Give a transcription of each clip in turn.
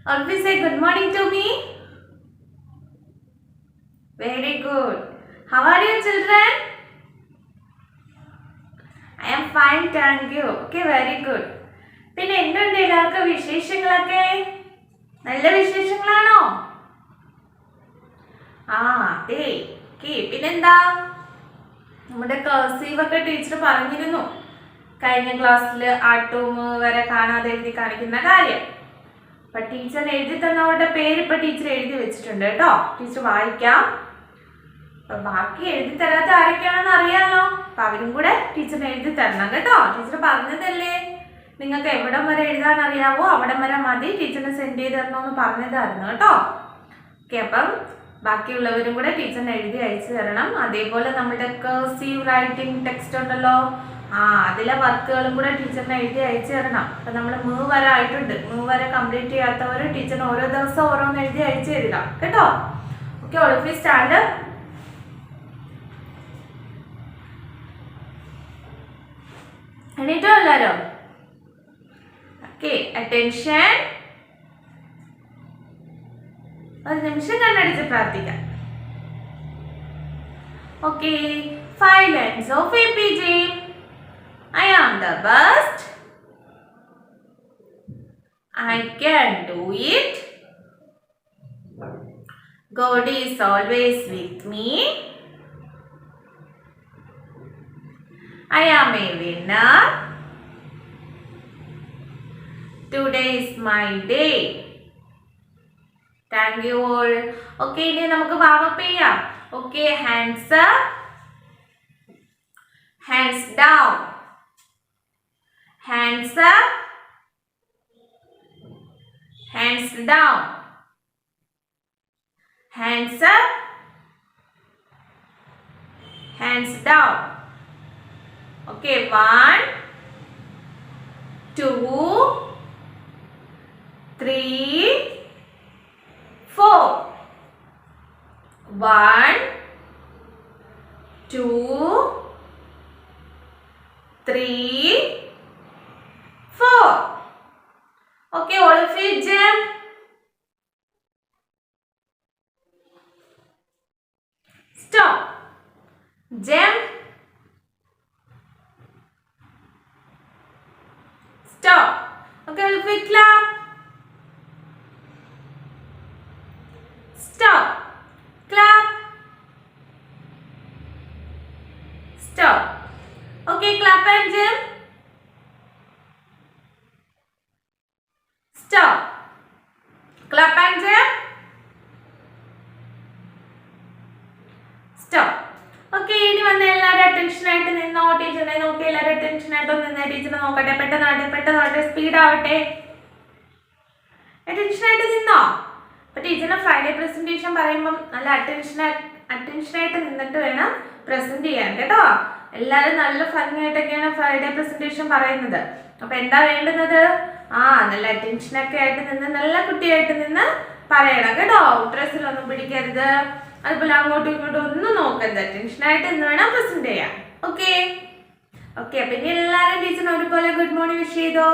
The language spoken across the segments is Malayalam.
Always say good morning to me. Very good. How are you, children? I am fine, thank you. Okay, very good. പിന്നെ എന്തുണ്ട് എല്ലാവർക്കും വിശേഷങ്ങളൊക്കെ? നല്ല വിശേഷങ്ങളാണോ? അതെ. പിന്നെന്താ? നമ്മുടെ കർസീവ് ഒക്കെ ടീച്ചർ പറഞ്ഞിരുന്നു കഴിഞ്ഞ ക്ലാസ്സിൽ ആട്ടോം വരെ കാണാതെ എഴുതി കാണിക്കുന്ന കാര്യം. അപ്പൊ ടീച്ചർ എഴുതി തന്നവരുടെ പേര് ഇപ്പൊ ടീച്ചർ എഴുതി വെച്ചിട്ടുണ്ട് കേട്ടോ. ടീച്ചർ വായിക്കാം. അപ്പൊ ബാക്കി എഴുതി തരാത്ത ആരൊക്കെയാണെന്ന് അറിയാമല്ലോ. അപ്പൊ അവരും കൂടെ ടീച്ചറിന് എഴുതി തരണം കേട്ടോ. ടീച്ചർ പറഞ്ഞതല്ലേ നിങ്ങൾക്ക് എവിടം വരെ എഴുതാൻ അറിയാവോ അവിടം വരെ മതി, ടീച്ചറിന് സെൻഡ് ചെയ്ത് തരണമെന്ന് പറഞ്ഞതായിരുന്നു കേട്ടോ. ഓക്കെ, അപ്പം ബാക്കിയുള്ളവരും കൂടെ ടീച്ചറിന് എഴുതി അയച്ചു തരണം. അതേപോലെ നമ്മുടെ കർസീവ് റൈറ്റിംഗ് ടെക്സ്റ്റ് ഉണ്ടല്ലോ, അതിലെ വർക്കുകളും കൂടെ ടീച്ചറിന് എഴുതി അയച്ചു തരണം. അപ്പം നമ്മൾ മൂവ് വരെ ആയിട്ടുണ്ട്. മൂവ് വരെ കംപ്ലീറ്റ് ചെയ്യാത്തവർ ടീച്ചറിന് ഓരോ ദിവസം ഓരോന്ന് എഴുതി അയച്ചു തരിക കേട്ടോ. Okay, all of you stand. എണീറ്റോ എല്ലാവരും? Okay, attention. ഒരു നിമിഷം കണ്ണടിച്ച് പ്രാർത്ഥിക്കാം. Okay, 5 lines of APJ. I am the best. I can do it. God is always with me. I am a winner. Today is my day. Thank you all. Okay, ഇനി നമുക്ക് വാമപ്പ് ചെയ്യാം. Okay, hands up, hands down, hands up, hands down, hands up, hands down. Okay, 1, 2, 3, 4. 1, 2, 3, 4. Okay, all of you jump. Stop. Jump. Stop. Okay, all of you clap. Stop. Clap. Stop. Okay, clap and jump. Stop. Clap and jump. Stop. Okay, ഇനി വന്ന് എല്ലാവരും അറ്റൻഷൻ ആയിട്ട് നിന്നോ. ടീച്ചറിനെ നോക്കി എല്ലാവരും അറ്റൻഷൻ ആയിട്ട് നിന്ന് ടീച്ചറെ നോക്കട്ടെ. പെട്ടെന്നാട്ടെ സ്പീഡ് ആവട്ടെ. അറ്റൻഷൻ ആയിട്ട് നിന്നോ. അപ്പൊ ടീച്ചറിന് ഫ്രൈഡേ പ്രസന്റേഷൻ പറയുമ്പം നല്ല അറ്റൻഷനായിട്ട് നിന്നിട്ട് വേണം പ്രസന്റ് ചെയ്യാൻ കേട്ടോ. എല്ലാവരും നല്ല ഭംഗിയായിട്ടൊക്കെയാണ് ഫ്രൈഡേ പ്രസന്റേഷൻ പറയുന്നത്. അപ്പൊ എന്താ വേണ്ടുന്നത്? നല്ല അറ്റൻഷനൊക്കെ ആയിട്ട് നിന്ന് നല്ല കുട്ടിയായിട്ട് നിന്ന് പറയണം കേട്ടോ. ഡ്രസ്സിലൊന്നും പിടിക്കരുത്, അതുപോലെ അങ്ങോട്ടും ഇങ്ങോട്ടും ഒന്നും നോക്കരുത്. അറ്റൻഷനായിട്ട് നിന്ന് വേണം പ്രസന്റ് ചെയ്യാൻ. ഓക്കെ ഓക്കെ, അപ്പൊ ഇനി എല്ലാവരും ടീച്ചറിന് ഒരുപോലെ ഗുഡ് മോർണിംഗ് വിഷ് ചെയ്തോ.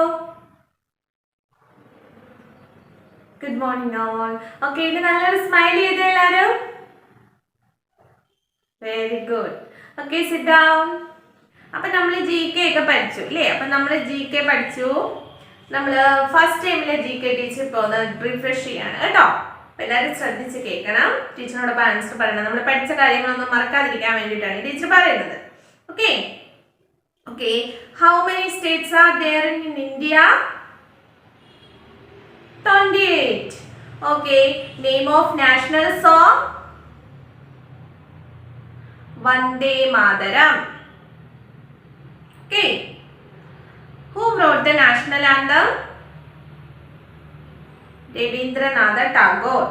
Good morning all. ഓക്കെ, ഇനി നല്ലൊരു സ്മൈൽ ചെയ്ത് എല്ലാവരും. Very good. Okay, sit down. അപ്പൊ നമ്മൾ GK ഒക്കെ പഠിച്ചു അല്ലേ? അപ്പൊ നമ്മൾ GK പഠിച്ചു. നമ്മൾ ഫസ്റ്റ് ടൈമിലെ GK ടീച്ചർ ഇപ്പോൾ ഒന്ന് റിഫ്രഷ് ചെയ്യാണ് കേട്ടോ. അപ്പൊ എല്ലാവരും ശ്രദ്ധിച്ച് കേൾക്കണം. ടീച്ചറിനോടൊപ്പം ആൻസർ പറയണം. നമ്മൾ പഠിച്ച കാര്യങ്ങളൊന്നും മറക്കാതിരിക്കാൻ വേണ്ടിയിട്ടാണ് ടീച്ചർ പറയുന്നത്. Okay okay, how many states are there in India? 28. Okay, name of national song? Vande Mataram. Okay, who wrote the national anthem? Rabindranath Tagore.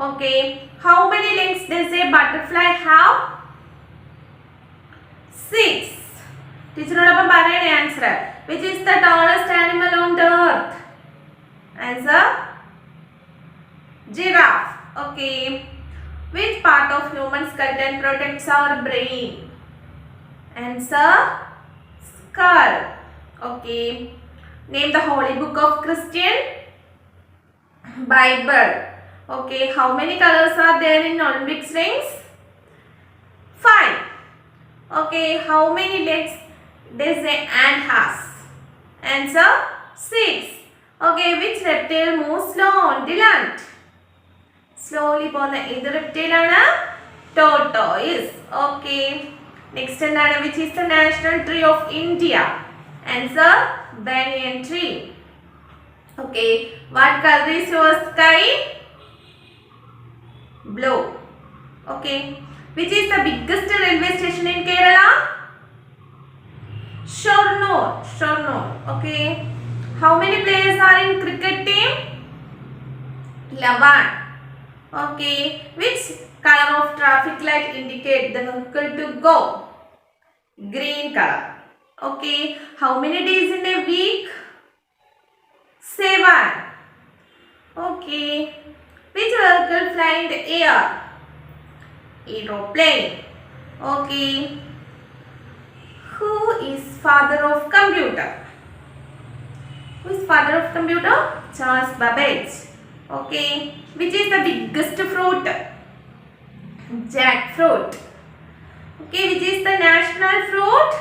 Okay, how many legs does a butterfly have? 6. ടീച്ചറോടൊപ്പം പറയണേ answer. Which is the tallest animal on the earth? Answer, giraffe. Okay, which part of human skeleton protects our brain? Answer, skull. Okay, name the holy book of Christian. Bible. Okay, how many colors are there in Olympic rings? 5. Okay, how many legs does an ant has? Answer 6. Okay, which reptile moves slow on the land? Slowly പോകുന്ന ഏത് reptile ആണ്? Tortoise. Okay. Next എന്താണ്? Which is the national tree of India? Answer banyan tree. Okay. What color is your sky? Blue. Okay. Which is the biggest railway station in Kerala? Shornur. Okay. How many players are in cricket team? 11. Okay. Which color of traffic light indicate the vehicle to go? Green color. Okay. How many days in a week? 7. Okay. Which vehicle fly in the air? Aeroplane. Okay. Who is father of computer? Who is father of computer? Charles Babbage. Okay. Which is the biggest fruit? Jackfruit. Okay. Which is the national fruit?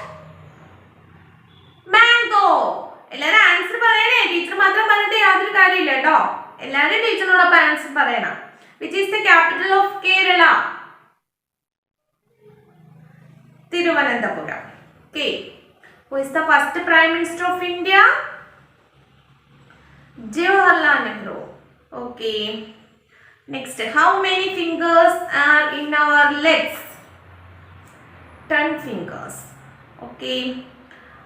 Mango. എല്ലാവരും ആൻസർ പറയണേ. ടീച്ചർ മാത്രം പറഞ്ഞിട്ട് യാതൊരു കാര്യമില്ല കേട്ടോ. എല്ലാവരും ടീച്ചറിനോടൊപ്പം ആൻസർ പറയണം. Which is the capital of Kerala? Thiruvananthapuram. Okay. Who is the first Prime Minister of India? Jawaharlal Nehru. Okay. Next, how many fingers are in our legs? 10 fingers. Okay.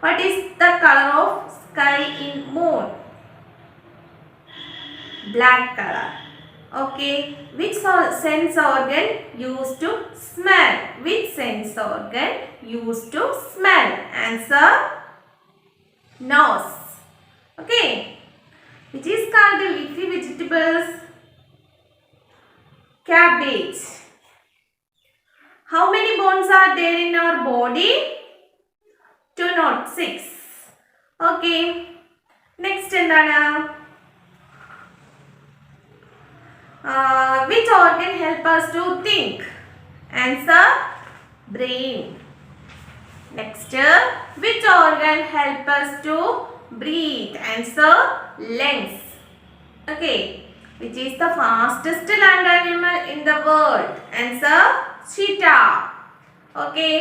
What is the color of sky in moon? Black color. Okay. Which sense organ used to smell? Which sense organ used to smell? Answer nose. Okay. Which is called the leafy vegetables? Cabbage. How many bones are there in our body? 206. Okay. Next endana? Which organ help us to think? Answer brain. Next, which organ help us to breathe? Answer lungs. Okay. Which is the fastest land animal in the world? Answer cheetah. Okay.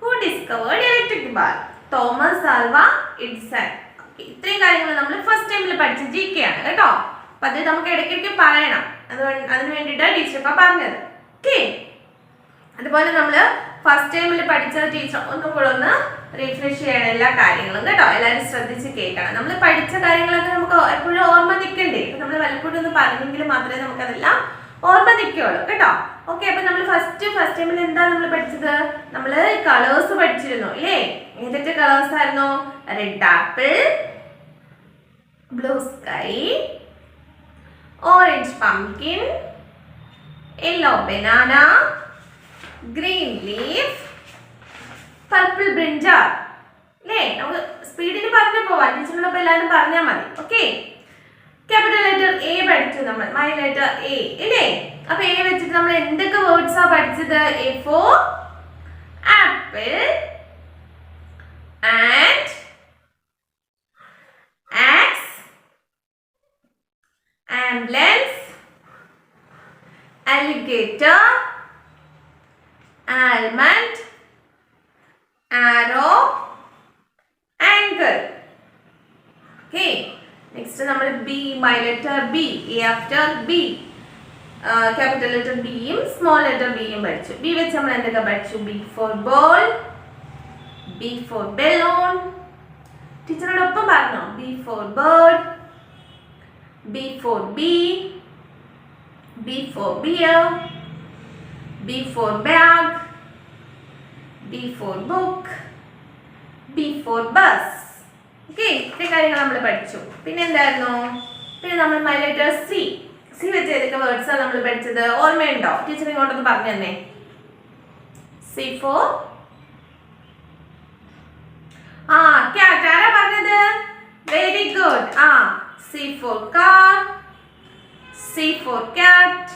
Who discovered electric bulb? Thomas Alva Edison. Okay. ഇത്രയും കാര്യങ്ങൾ നമ്മൾ ഫസ്റ്റ് ടൈമിൽ പഠിച്ച GK ആണ് കേട്ടോ. അപ്പോൾ അത് നമുക്ക് ഇടയ്ക്കിടയ്ക്ക് പറയണം. അതിന് വേണ്ടിയിട്ടാണ് ടീച്ചർ ഇപ്പോൾ പറഞ്ഞത്. ഓക്കെ. അതുപോലെ നമ്മൾ ഫസ്റ്റ് ടൈമിൽ പഠിച്ച ടീച്ചർ ഒന്നും കൂടെ ഒന്ന് റീഫ്രഷ് ചെയ്യണം എല്ലാ കാര്യങ്ങളും കേട്ടോ. എല്ലാവരും ശ്രദ്ധിച്ച് കേൾക്കണം. നമ്മൾ പഠിച്ച കാര്യങ്ങളൊക്കെ നമുക്ക് എപ്പോഴും ഓർമ്മ നിൽക്കണ്ടേ. ഇപ്പം നമ്മൾ വല്ലപ്പോഴും ഒന്ന് പറഞ്ഞെങ്കിൽ മാത്രമേ നമുക്കതെല്ലാം ഓർമ്മ നിൽക്കുകയുള്ളൂ കേട്ടോ. ഓക്കെ. അപ്പം നമ്മൾ ഫസ്റ്റ് ടൈമിൽ എന്താ നമ്മൾ പഠിച്ചത്? നമ്മൾ കളേഴ്സ് പഠിച്ചിരുന്നു അല്ലേ? ഏതൊക്കെ കളേഴ്സ് ആയിരുന്നു? Red apple, blue sky, orange pumpkin, yellow banana, green leaf, purple brinjal. അല്ലേ? നമുക്ക് സ്പീഡിന് പറഞ്ഞു പോവാം. ടീച്ചറിനോടൊപ്പം എല്ലാവരും പറഞ്ഞാൽ മതി. ഓക്കെ. ക്യാപിറ്റൽ ലെറ്റർ എ പഠിച്ചു നമ്മൾ. മൈ ലെറ്റർ എ ഇല്ലേ? അപ്പൊ എ വെച്ചിട്ട് നമ്മൾ എന്തൊക്കെ വേർഡ്സാ പഠിച്ചത്? A for apple, and, axe, ambulance, alligator, almond, arrow, angle. Okay. Next നമ്മൾ B, my letter B, A after B. Capital letter B യും small letter B യും പഠിച്ചു. B വെച്ച് നമ്മൾ എന്തൊക്കെ പഠിച്ചു? B for ball, B for balloon. ടീച്ചറോടൊപ്പം പറഞ്ഞോ? B for bird, B for bee, B for beer, B for bag, B for book, B for bus. Okay, ഇത്രയും കാര്യങ്ങൾ നമ്മൾ പഠിച്ചു. പിന്നെ എന്തായിരുന്നു? പിന്നെ നമ്മൾ മൈ ലെറ്റർ സി വെച്ച് ഏതൊക്കെ വേർഡ്സാണ് നമ്മൾ പഠിച്ചത്? ഓർമ്മയുണ്ടോ? ടീച്ചർ ഇങ്ങോട്ടൊന്ന് പറഞ്ഞു തന്നെ. C four cat. ആരാ പറഞ്ഞത്? Very good. C for car, C for cat.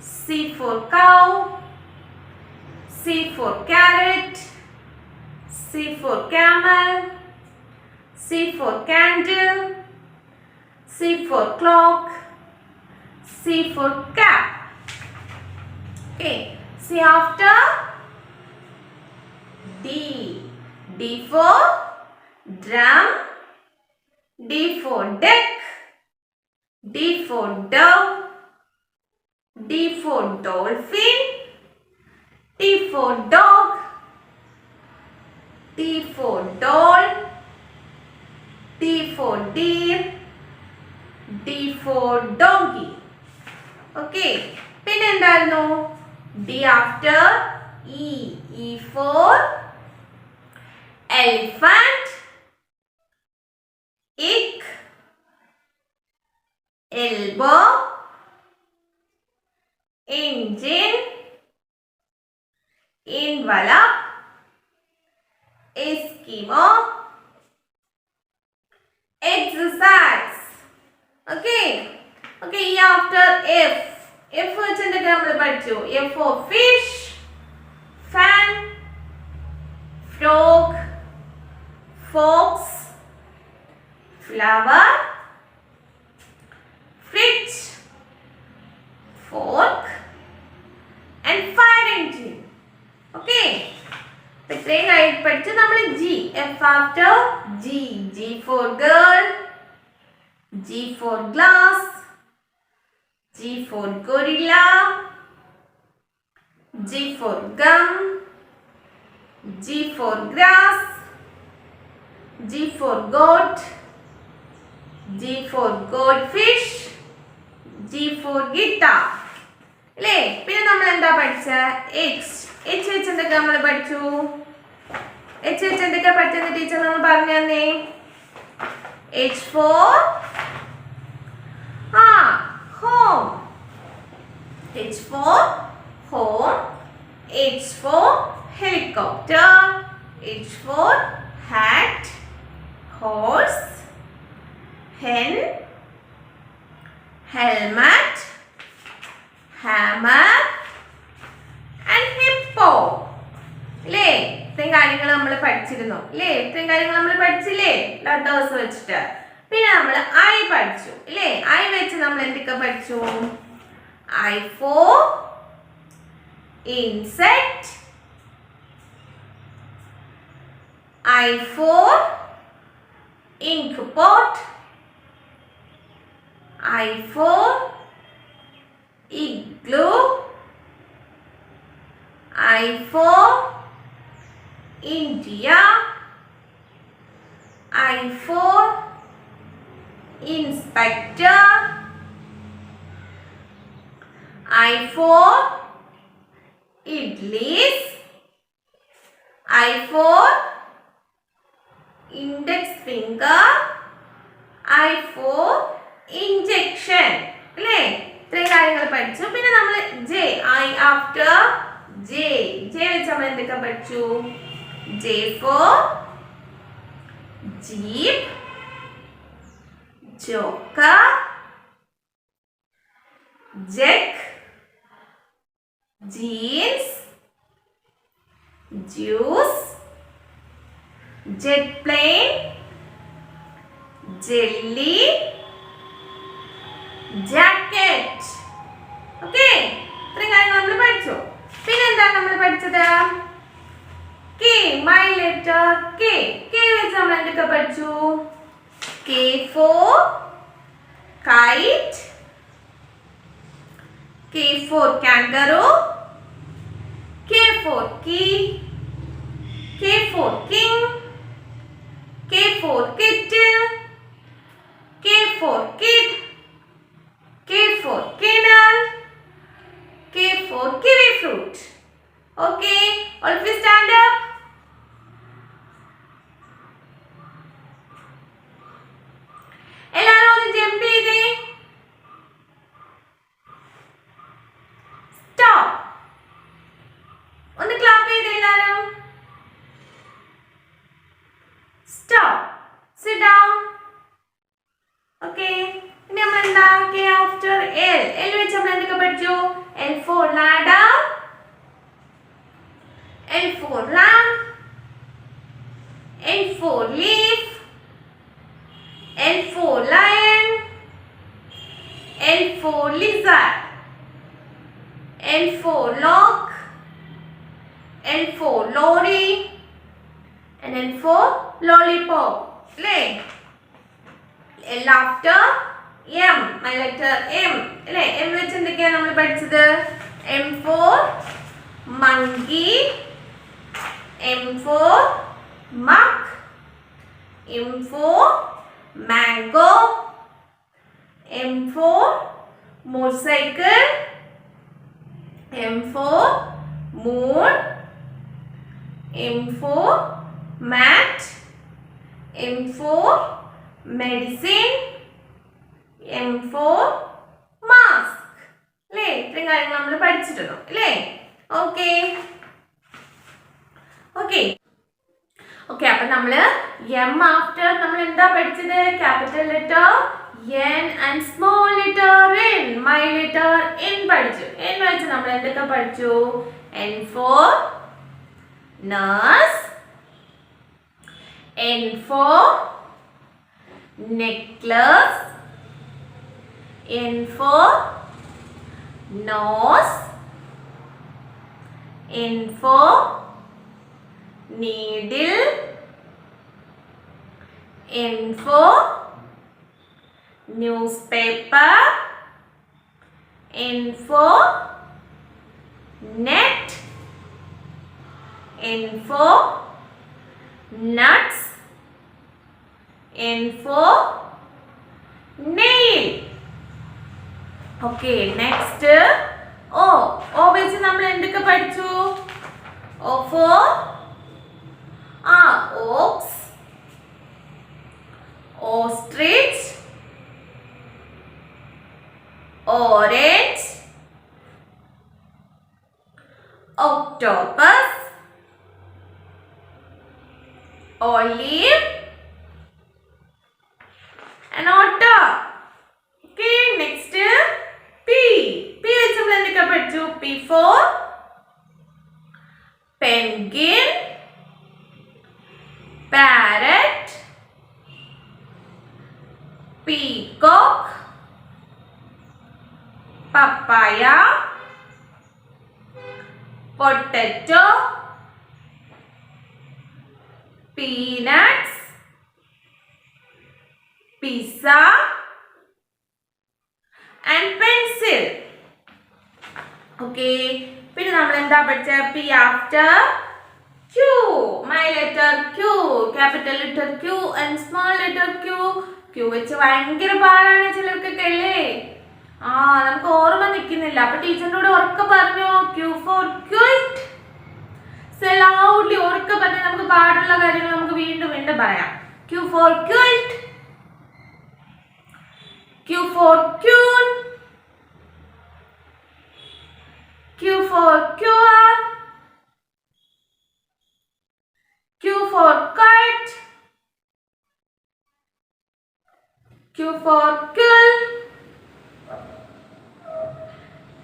C for cow. C for carrot. C for camel. C for candle. C for clock. C for cap. Okay, C after D. D for drum. D for duck. D for dove. D for dolphin. D for dog. D for doll. D for deer. D for donkey. Okay. പിന്നെ എന്തായിരുന്നു? D after E. E for elephant. Ick. Elbow. Engine. Envelope. Eskimo. Exercise. Okay. Okay, E after F. F വെച്ചിട്ട് നമ്മൾ പഠിച്ചു. F for fish, fan, frog, fox, flower, fridge, fork and fire engine. Okay. ഇത്രയും കഴിഞ്ഞ് പഠിച്ചു നമ്മൾ G. F after G. G for girl. G for glass. G for gorilla. G for gum. G for grass. G for goat. G for goldfish. G for guitar. അല്ലേ? പിന്നെ നമ്മൾ എന്താ പഠിച്ച? H. H വെച്ച് എന്തൊക്കെ നമ്മൾ പഠിച്ചു? H വെച്ച് എന്തൊക്കെ പഠിച്ചെന്ന് ടീച്ചർ നമ്മൾ പറഞ്ഞു തന്നേ. H for home. H for home. H for helicopter. H for hat, horse, hen, helmet, hammer and hippo. അല്ലേ? ഇത്രയും കാര്യങ്ങൾ നമ്മൾ പഠിച്ചിരുന്നു അല്ലേ? ഇത്രയും കാര്യങ്ങൾ നമ്മൾ പഠിച്ചില്ലേ ലെറ്റേഴ്സ് വെച്ചിട്ട്. പിന്നെ നമ്മൾ I പഠിച്ചു അല്ലേ? I വെച്ച് നമ്മൾ എന്തൊക്കെ പഠിച്ചു? I for insect. I for ink pot. I for igloo. I for India. I for inspector. I for idlis. I for index finger. I for injection. അല്ലേ? ഇത്രയും കാര്യങ്ങൾ പഠിച്ചു. പിന്നെ നമ്മൾ J. I after J. J വെച്ച് നമ്മൾ എന്തൊക്കെ പഠിച്ചു? J for jeep, joker, jack, jeans, juice, jet plane, jelly, jacket. Okay, ഇത്രയും കാര്യങ്ങൾ നമ്മൾ പഠിച്ചു. പിന്നെ എന്താണ് നമ്മൾ പഠിച്ചത്? K, my letter K. K വെച്ച് നമ്മൾ എന്തൊക്കെ പഠിച്ചു? K for kite. K for kangaroo. K for key. K for king. K for kettle. K for kid. K for kennel. K for kiwi fruit. Okay, all of you stand up. എല്ലാവരും ഒന്ന് ജമ്പ് ചെയ്തേ. Stop. ഒന്ന് ക്ലാപ്പ് ചെയ്തേ എല്ലാവരും. Stop. Sit down. Okay. ഇനി നമ്മൾ എന്താ? K of after L. L വെച്ച് നമ്മൾ എന്തൊക്കെ പഠിച്ചു? L for ladder, L for lamp, L for leaf, L for lion, L for lizard, L for lock, L for lorry, and L for lollipop. അല്ലേ? L after M, my letter M. അല്ലേ? M വെച്ച് എന്തൊക്കെയാണ് നമ്മൾ പഠിച്ചത്? M for monkey, M for mug, M for mango, M for motorcycle, M for moon, M for mat, M for medicine, M for mask. അല്ലേ? ഇത്രയും കാര്യങ്ങൾ നമ്മൾ പഠിച്ചിട്ടുണ്ടോ? അല്ലേ? ഓക്കെ ഓക്കെ ഓക്കെ അപ്പൊ നമ്മള് M ആഫ്റ്റർ നമ്മൾ എന്താ പഠിച്ചത്? Capital letter N and small letter N, my letter N പഠിച്ചു. N വെച്ച് നമ്മൾ എന്തൊക്കെ പഠിച്ചു? N for nurse, N for necklace, N for nose, N for needle, N for newspaper, N for net, N for nuts, N for nail. Okay, next O. O വെച്ച് നമ്മൾ എന്തൊക്കെ പഠിച്ചു? O for ox, ostrich, orange, octopus, olive, and otter. Okay, next P. P വെച്ച് നമ്മൾ എന്തൊക്കെ പഠിച്ചു? P for penguin, parrot, peacock, papaya, potato, peanuts, pizza, and pencil. Okay, പിന്നെ നമ്മൾ എന്താ പഠിച്ച? P after Q, my letter Q, capital letter Q and small letter Q. Q വെച്ച് ഭയങ്കര പാടാണ് ചിലർക്കൊക്കെ അല്ലേ? നമുക്ക് ഓർമ്മ നിൽക്കുന്നില്ല. അപ്പൊ ടീച്ചറിനോട് ഉറക്കെ പറഞ്ഞോ. Q for quilt. Say loudly, ഉറക്കെ പറഞ്ഞ് നമുക്ക് പാടുള്ള കാര്യങ്ങൾ നമുക്ക് വീണ്ടും വീണ്ടും പറയാം. Q for quilt, Q for queen, Q for cure, Q for kite, Q for quill,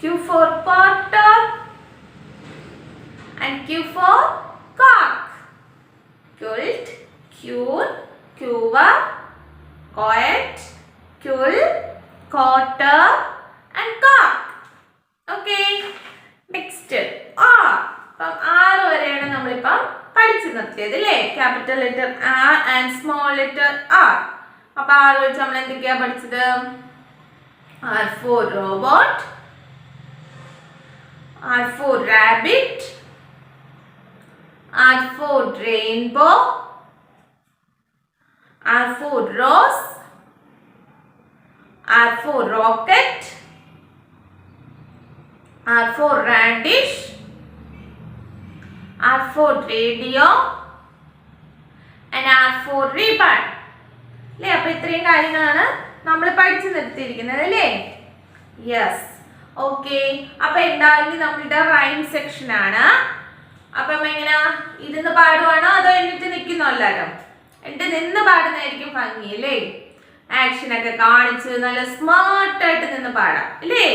Q for potter, and Q for cock. Quilt, queen, cure, kite, quill, cotter, and cock. Okay, next R. അപ്പം R വരെയാണ് നമ്മളിപ്പം പഠിച്ചു നിർത്തിയത് അല്ലേ? Capital letter R and small letter R. അപ്പൊ R വെച്ച് നമ്മൾ എന്തൊക്കെയാ പഠിച്ചത്? R for robot, R for rabbit, R for rainbow, R for rose, R for rocket, R for radish, R for radio, and R for ribbon. അല്ലേ? അപ്പൊ ഇത്രയും കാര്യങ്ങളാണ് നമ്മൾ പഠിച്ചു നിർത്തിയിരിക്കുന്നത് അല്ലേ? യെസ്. ഓക്കെ, അപ്പൊ എന്തായാലും നമ്മളുടെ റൈം സെക്ഷൻ ആണ്. അപ്പം എങ്ങനെ ഇരുന്ന് പാടുവാണോ അതോ എന്നിട്ട് നിൽക്കുന്നോ? എല്ലാവരും എന്നിട്ട് നിന്ന് പാടുന്നതായിരിക്കും ഭംഗി അല്ലേ? ആക്ഷൻ ഒക്കെ കാണിച്ച് നല്ല സ്മാർട്ട് ആയിട്ട് നിന്ന് പാടാം അല്ലേ?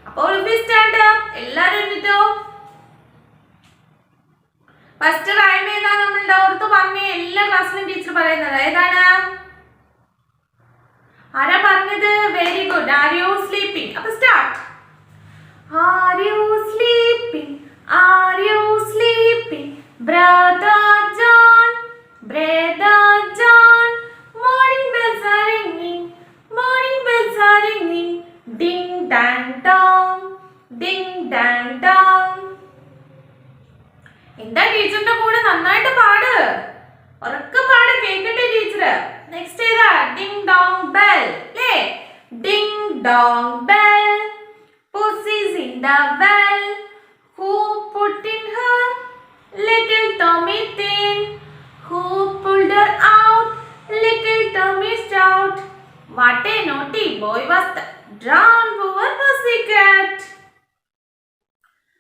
അപ്പോൾ സ്റ്റാൻഡ് അപ്പ്, എല്ലാരും എണീറ്റോ. ഫസ്റ്റ് റൈം ഏതാ നമ്മളുടെ ഓർത്ത് പറഞ്ഞ എല്ലാ ക്ലാസ്സിലും ടീച്ചർ പറയുന്നത് ഏതാണ്? ആരാ പറഞ്ഞത്? Very good. Are you sleeping? അപ്പൊ start. Are you sleeping? Are you sleeping? Brother John, brother John. Morning bells are ringing, morning bells are ringing. Ding dang dong, ding dang dong. എന്താ ടീച്ചറിന്റെ കൂടെ നന്നായിട്ട് പാട്, ഉറക്കെ പാട്, കേൾക്കട്ടെ ടീച്ചർ. നെക്സ്റ്റ് ഏതാ? ഡിങ് ഡോങ് ബെൽ അല്ലേ? Ding dong bell. Pussy's in the well. Who put in her little tummy thin? Who pulled her out little tummy stout? What a naughty boy was that, drowned poor pussycat.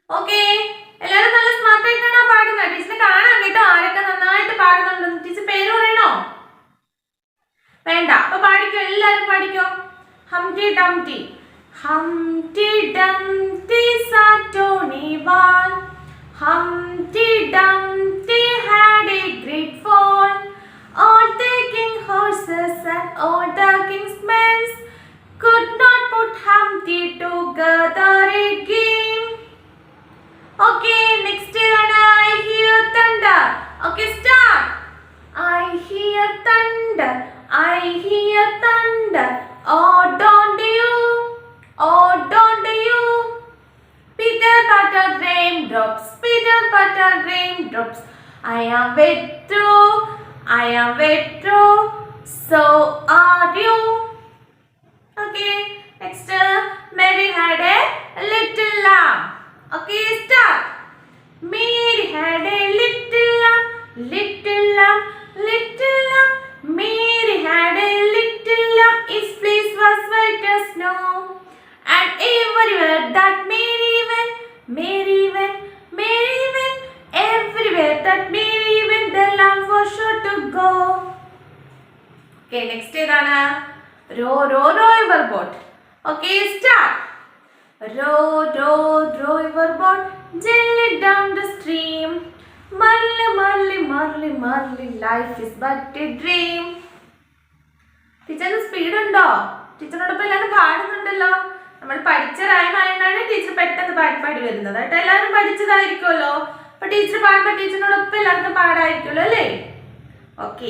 Okay, എല്ലാവരും നല്ല സ്മാർട്ട് ആയിട്ടാണ് പാടുന്നത്. ടീച്ചറിനെ കാണാൻ കേട്ടോ ആരൊക്കെ നന്നായിട്ട് പാടുന്നുണ്ടെന്ന്. ടീച്ചർ പേര് പറയണോ? വേണ്ട. അപ്പൊ പാടിക്കോ, എല്ലാരും പാടിക്കോ. Humpty ഡംറ്റി. Humpty Dumpty sat on a wall. Humpty Dumpty had a great fall. All the king's horses and all the king's men could not put Humpty together again. Okay, next one. I hear thunder. Okay, start. I hear thunder. I hear thunder. Oh, don't you? Oh, don't you? Peter Butter raindrops, Peter Butter raindrops. I am wet through, I am wet through. So are you? Okay, next. Mary had a little lamb. Okay, start. Mary had a little lamb, little lamb, little lamb. Mary had a little lamb. Its fleece was white as snow. And everywhere that Mary went, Mary went, Mary went. Everywhere that Mary went, the lamb was sure to go. Okay, next ഏതാണ്? Row, row, row your boat. Okay, start. Row, row, row your boat gently down the stream. Merrily, merrily, merrily, merrily, life is but a dream. ടീച്ചറിന് സ്പീഡ് ഉണ്ടോ? ടീച്ചറിനോടൊപ്പം എല്ലാവരും പാടുന്നുണ്ടല്ലോ. നമ്മൾ പഠിച്ച റൈമായാണ് ടീച്ചർ പെട്ടെന്ന് പാടി വരുന്നത് കേട്ടോ. എല്ലാവരും പഠിച്ചതായിരിക്കുമല്ലോ. അപ്പൊ ടീച്ചർ പാടുമ്പോ ടീച്ചറിനോടൊപ്പം എല്ലാവർക്കും പാടായിരിക്കുമല്ലോ അല്ലേ? Okay.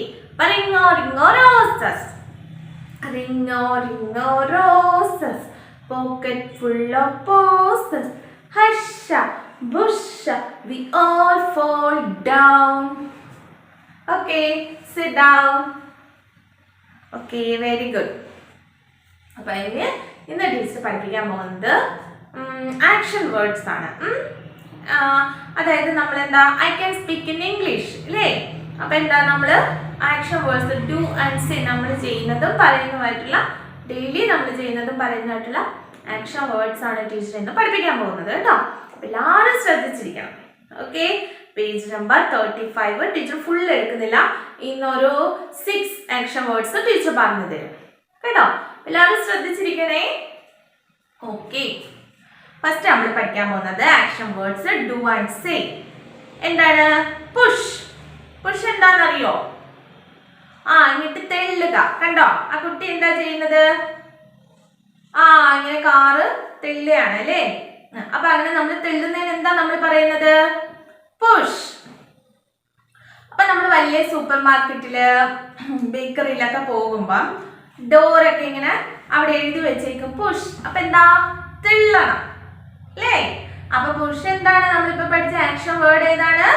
Ring a ring a roses, ring a ring a roses, pocket full of posies. Hush a bush a we all fall down. Okay, sit down. Okay, very good. അപ്പൊ ഇന്ന് ടീച്ചർ പഠിപ്പിക്കാൻ പോകുന്നത് ആക്ഷൻ വേർഡ്സ് ആണ്. അതായത് നമ്മൾ എന്താ I can speak in English അല്ലേ? അപ്പൊ എന്താ നമ്മൾ action words do and say നമ്മൾ ചെയ്യുന്നതും പറയുന്നതുമായിട്ടുള്ള ഡെയിലി നമ്മൾ ചെയ്യുന്നതും പറയുന്നതായിട്ടുള്ള ആക്ഷൻ വേർഡ്സ് ആണ് ടീച്ചർ ഇന്ന് പഠിപ്പിക്കാൻ പോകുന്നത് കേട്ടോ. അപ്പൊ എല്ലാവരും ശ്രദ്ധിച്ചിരിക്കണം. Okay, page number 35 teacher full എടുക്കുന്നില്ല. ഇന്നൊരു 6 ആക്ഷൻ വേർഡ്സ് ടീച്ചർ പറഞ്ഞു തരും കേട്ടോ. എല്ലാവരും ശ്രദ്ധിച്ചിരിക്കണേ. ഓക്കെ, ഫസ്റ്റ് നമ്മൾ പഠിക്കാൻ പോകുന്നത് action words do and say. എന്താണ്? പുഷ്. പുഷ് എന്താണെന്നറിയോ? ഇങ്ങോട്ട് തെള്ളുക. കണ്ടോ ആ കുട്ടി എന്താ ചെയ്യുന്നത്? ഇങ്ങനെ കാറ് തെള്ളുകയാണ് അല്ലേ? അപ്പൊ അങ്ങനെ നമ്മൾ തെള്ളുന്നതിന് എന്താ നമ്മൾ പറയുന്നത്? പുഷ്. അപ്പൊ നമ്മൾ വലിയ സൂപ്പർ മാർക്കറ്റില് ബേക്കറിയിലൊക്കെ പോകുമ്പോ ഡോറൊക്കെ ഇങ്ങനെ അവിടെ എഴുതി വെച്ചേക്കും പുഷ്. അപ്പൊ എന്താ? തെള്ളണം അല്ലേ? അപ്പൊ പുഷ് എന്താണ്? നമ്മളിപ്പോ പഠിച്ച ആക്ഷൻ വേർഡ് ഏതാണ്?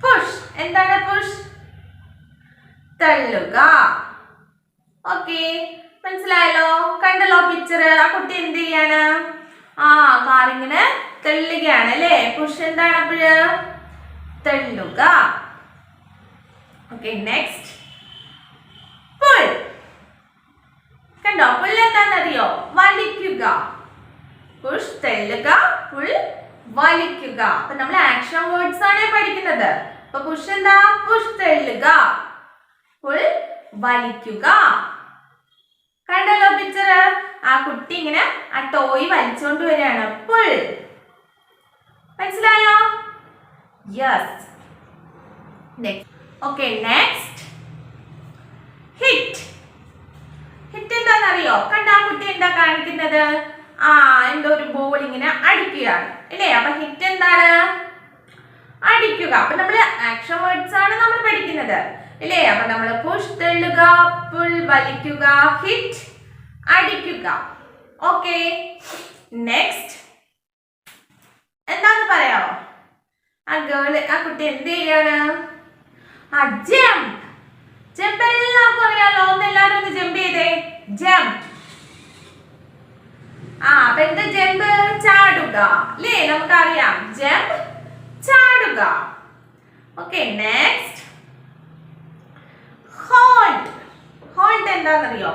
പുഷ്. എന്താണ് പുഷ്? തള്ളുക. ഓക്കെ, മനസ്സിലായല്ലോ? കണ്ടല്ലോ പിക്ചർ? ആ കുട്ടി എന്ത് ചെയ്യാണ്? കാറിങ്ങനെ തെള്ളുകയാണ് അല്ലേ? പുഷ് എന്താണ് അപ്പോഴ്? തള്ളുക. Okay, next pull. കണ്ടോ? പുൾ എന്താണെന്നറിയോ? വലിക്കുക. പുഷ് തള്ളുക, പുൾ വലിക്കുക. അപ്പൊ നമ്മൾ ആക്ഷൻ വേർഡ്സ് ആണ് പഠിക്കുന്നത്. അപ്പൊ പുഷ് എന്താ? പുഷ് തള്ളുക, പുൾ വലിക്കുക. കണ്ടല്ലോ പിക്ചർ. ആ കുട്ടി ഇങ്ങനെ ആ ടോയ് വലിച്ചോണ്ട് വരികയാണ്. പുൾ. മനസ്സിലായോ? Yes. Okay, next hit. Hit എന്താണെന്നറിയോ? കണ്ട ആ കുട്ടി എന്താ കാണിക്കുന്നത്? എന്തോ ഒരു ബോൾ ഇങ്ങനെ അടിക്കുകയാണ് അല്ലേ? അപ്പൊ ഹിറ്റ് എന്താണ്? അടിക്കുക. അപ്പൊ നമ്മള് ആക്ഷൻ വേർഡ്സ് ആണ് നമ്മൾ പഠിക്കുന്നത് അല്ലേ? അപ്പൊ നമ്മള് പുഷ് തള്ളുക, പുൾ വലിക്കുക, ഹിറ്റ് അടിക്കുക. ഓക്കെ, നെക്സ്റ്റ് എന്താന്ന് പറയാമോ? ആ കുട്ടി എന്ത് ചെയ്യാണ്? ജംപ്. ജംപ് എല്ലാവർക്കും അറിയാലോ. എല്ലാരും ഒന്ന് ജംപ് ചെയ്തേ. ജംപ്. അപ്പൊ എന്താ ജംപ്? ചാടുക അല്ലേ? നമുക്കറിയാം ജംപ്, ചാടുക. Okay, next hold. ഹോൾഡ് എന്താണെന്നറിയോ?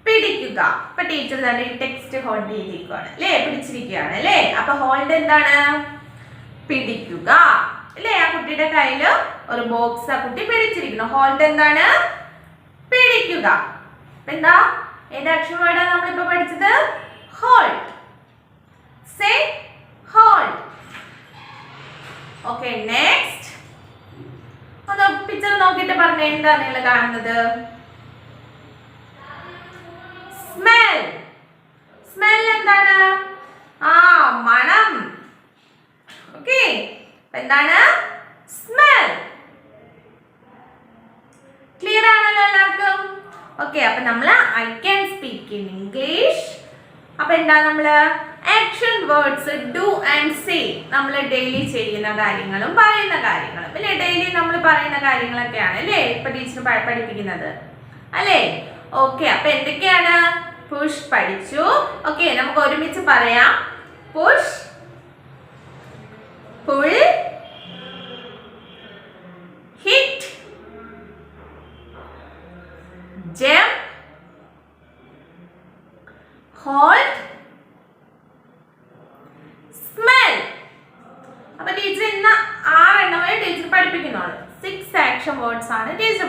പിടിക്കുക. ഇപ്പൊ ടീച്ചർ തന്നെ ടെക്സ്റ്റ് ഹോൾഡ് ചെയ്തിരിക്കുകയാണ് അല്ലേ? പിടിച്ചിരിക്കുകയാണ് അല്ലേ? അപ്പൊ ഹോൾഡ് എന്താണ്? പിടിക്കുക അല്ലേ? ആ കുട്ടിയുടെ കയ്യില് ഒരു ബോക്സ് ആ കുട്ടി പിടിച്ചിരിക്കുന്നു. ഹോൾഡ് എന്താണ്? പിടിക്കുക. എന്താ ഏത് ആക്ഷൻ വേർഡാണ് നമ്മളിപ്പോ പഠിച്ചത്? Hold. Say hold. Okay, next ഒന്ന് പിക്ചർ നോക്കിയിട്ട് പറഞ്ഞേ, എന്താ നിങ്ങൾ കാണുന്നത്? സ്മെൽ. സ്മെൽ എന്താണ്? മണം. ഓക്കെ, എന്താണ്? സ്മെൽ. ക്ലിയർ ആണല്ലോ എല്ലാവർക്കും? ഓക്കെ, അപ്പൊ നമ്മള് I can speak in English. അപ്പൊ എന്താ നമ്മള് action words do and say നമ്മൾ ഡെയിലി ചെയ്യുന്ന കാര്യങ്ങളും പറയുന്ന കാര്യങ്ങളും അല്ലേ? ഡെയിലി നമ്മൾ പറയുന്ന കാര്യങ്ങളൊക്കെയാണ് അല്ലേ ഇപ്പൊ ടീച്ചർ പഠിപ്പിക്കുന്നത് അല്ലേ? ഓക്കെ, അപ്പൊ എന്തൊക്കെയാണ്? പുഷ് പഠിച്ചു. ഓക്കെ, നമുക്ക് ഒരുമിച്ച് പറയാം. Push, pull, hit, jump, hold, smell. അപ്പൊ ടീച്ചർ ഇന്ന് 6 എണ്ണമേ ടീച്ചർ പഠിപ്പിക്കുന്നുള്ളൂ. 6 ആക്ഷൻ വേർഡ്സ് ആണ് ടീച്ചർ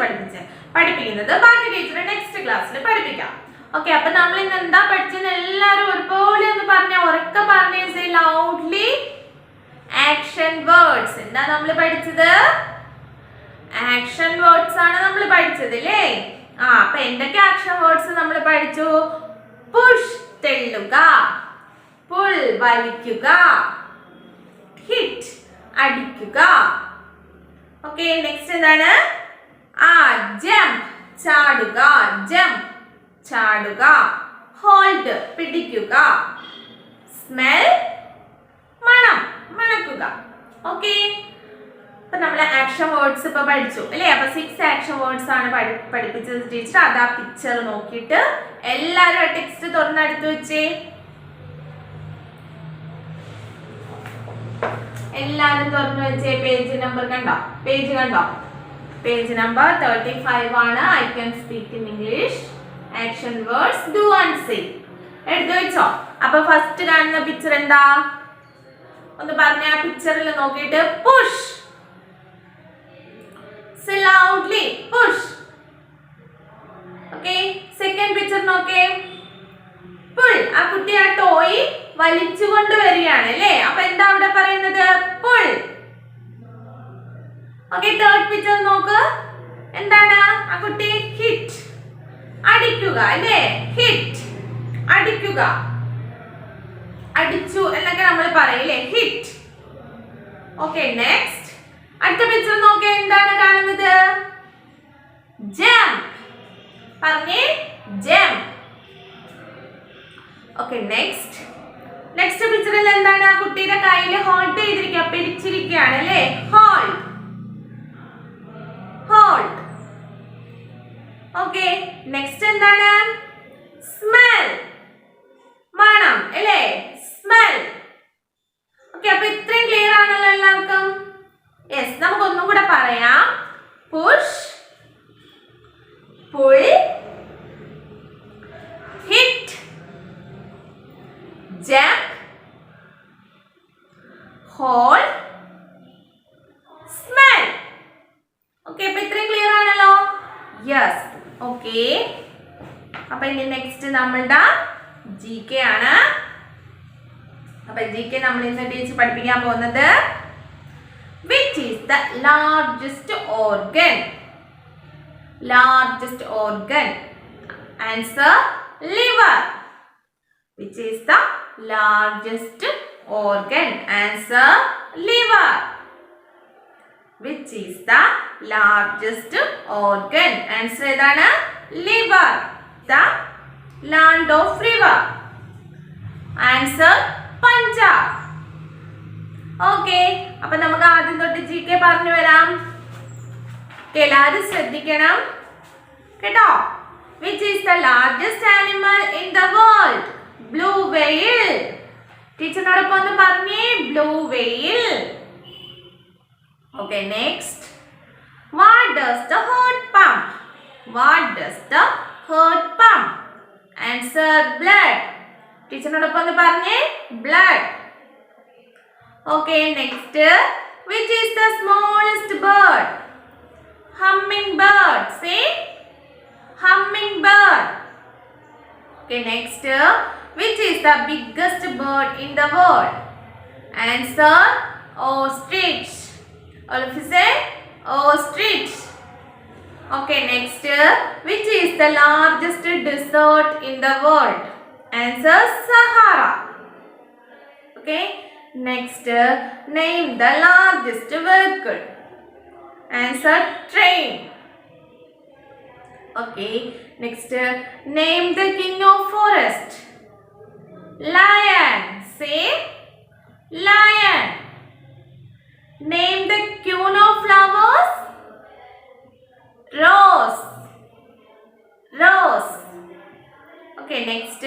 പഠിപ്പിക്കുന്നത്. ബാക്കി ടീച്ചർ നെക്സ്റ്റ് ക്ലാസ്സിൽ പഠിപ്പിക്കാം. ഓക്കെ, അപ്പൊ നമ്മൾ ഇന്ന് എന്താ പഠിച്ചെന്ന് എല്ലാവരും ഒരുപോലെ ഒന്ന് പറഞ്ഞ, ഉറക്കെ പറഞ്ഞേ ലൗഡ്ലി. Action words. എന്താ നമ്മൾ പഠിച്ചത്? ആക്ഷൻ വേർഡ്സ് ആണ് നമ്മൾ പഠിച്ചത് അല്ലേ? അപ്പൊ എന്തൊക്കെ ആക്ഷൻ വേർഡ്സ് നമ്മൾ പഠിച്ചു? പുഷ് തള്ളുക, പുൾ വലിക്കുക, ഹിറ്റ് അടിക്കുക. ഓക്കെ, നെക്സ്റ്റ് എന്താണ്? ജംപ് ചാടുക, ജംപ് ചാടുക, ഹോൾഡ് പിടിക്കുക, സ്മെൽ മണം മണക്കുക. ഓക്കെ, അപ്പൊ നമ്മൾ ആക്ഷൻ വേർഡ്സ് ഇപ്പൊ പഠിച്ചു അല്ലേ? അപ്പൊ 6 ആക്ഷൻ വേർഡ്സ് ആണ് പഠിപ്പിച്ചത് ടീച്ചർ. അതാ പിക്ചർ നോക്കിയിട്ട് എല്ലാരും ആ ടെക്സ്റ്റ് തുറന്നെടുത്ത് വെച്ചേ. എല്ലാരും തുറന്നു വെച്ചേ. പേജ് നമ്പർ കണ്ടോ? പേജ് കണ്ടോ? പേജ് നമ്പർ 35 ആണ്. I can speak in English. Action words do and say എടുത്തു വെച്ചോ. അപ്പൊ ഫസ്റ്റ് കാണുന്ന പിക്ചർ എന്താ? ഒന്ന് പറഞ്ഞ. ആ പിക്ചറിൽ നോക്കിയിട്ട് push. Say loudly, push. Okay, second picture നോക്കേ. pull. ആ കുട്ടി ആ ടോയ് വലിച്ചുകൊണ്ട് വരികയാണ് അല്ലേ? അപ്പൊ എന്താ അവിടെ പറയുന്നത്? pull. Okay, third picture നോക്ക്. എന്താണ്? ആ കുട്ടി hit. അടിക്കുക അല്ലേ? hit. അടിക്കുക. അടിച്ചു എന്നൊക്കെ നമ്മൾ പറയില്ലേ? hit. Okay, next. അടുത്ത പിക്ചർ നോക്കേ. എന്താണ് കാണുന്നത്? ജംപ്. പറഞ്ഞേ ജംപ്. ഓക്കെ, നെക്സ്റ്റ് പിക്ചറിൽ എന്താണ്? ആ കുട്ടിയുടെ കയ്യിൽ ഹോൾഡ് ചെയ്തിരിക്കുക, പിടിച്ചിരിക്കുകയാണ് അല്ലേ? ഹോൾഡ്. ഹോൾഡ്. ഓക്കെ, നെക്സ്റ്റ് എന്താണ്? സ്മെൽ. മണം അല്ലേ? സ്മെൽ. ഓക്കെ, അപ്പൊ ഇത്രയും ക്ലിയർ ആണല്ലോ എല്ലാവർക്കും? യെസ്, നമുക്ക് ഒന്നും കൂടെ പറയാം. Push, pull, hit, jump, hold, smell. Okay, അപ്പൊ ഇത്രയും ക്ലിയർ ആണല്ലോ? യെസ്. ഓക്കെ, അപ്പൊ ഇനി നെക്സ്റ്റ് നമ്മളുടെ GK ആണ്. അപ്പൊ GK നമ്മൾ ഇന്ന് ടീച്ചർ പഠിപ്പിക്കാൻ പോകുന്നത് which is the largest organ? Largest organ. Answer liver. Which is the largest organ? Answer liver. Which is the largest organ? Answer ഏതാണ്? Liver. The land of river. Answer Punjab. Okay. അപ്പൊ നമുക്ക് ആദ്യം തൊട്ട് GK പറഞ്ഞു വരാം. എല്ലാവരും ശ്രദ്ധിക്കണം കേട്ടോ. Which is the largest animal in the world? Blue whale. ടീച്ചറിനോടൊപ്പം ഒന്ന് പറഞ്ഞേ. Blue whale. Okay, next. What does the heart pump? What does the heart pump? Answer blood. ടീച്ചറിനോടൊപ്പം ഒന്ന് പറഞ്ഞേ. Blood. Okay, next. Which is the smallest bird? Hummingbird. Say hummingbird. Okay, next. Which is the biggest bird in the world? Answer ostrich. All of you say ostrich. Okay, next. Which is the largest desert in the world? Answer Sahara. Okay, next. Name the largest vehicle. Answer train. Okay, next. Name the king of forest. Lion. Say lion. Name the queen of flowers. Rose. Rose. Okay, next.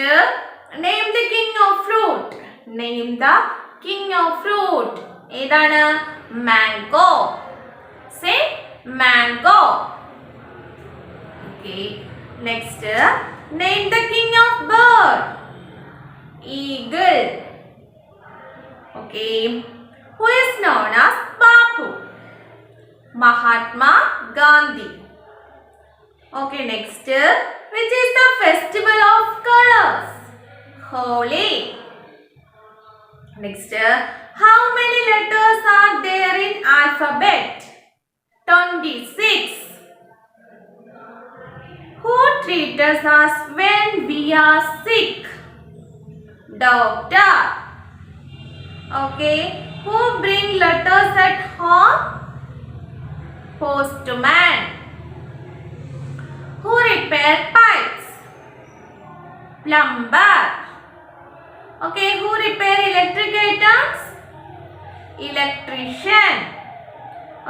Name the king of fruit. Name the king of fruit. ഏതാണ്? Mango. Say mango. Okay, next. Name the king of bird. Eagle. Okay, who is known as Bapu? Mahatma Gandhi. Okay, next. Which is the festival of colors? Holi. Next. How many letters are there in alphabet? 26. Who treats us when we are sick? Doctor. Okay. Who bring letters at home? Postman. Who repair pipes? Plumber. Okay. Who repair electric items? Electrician.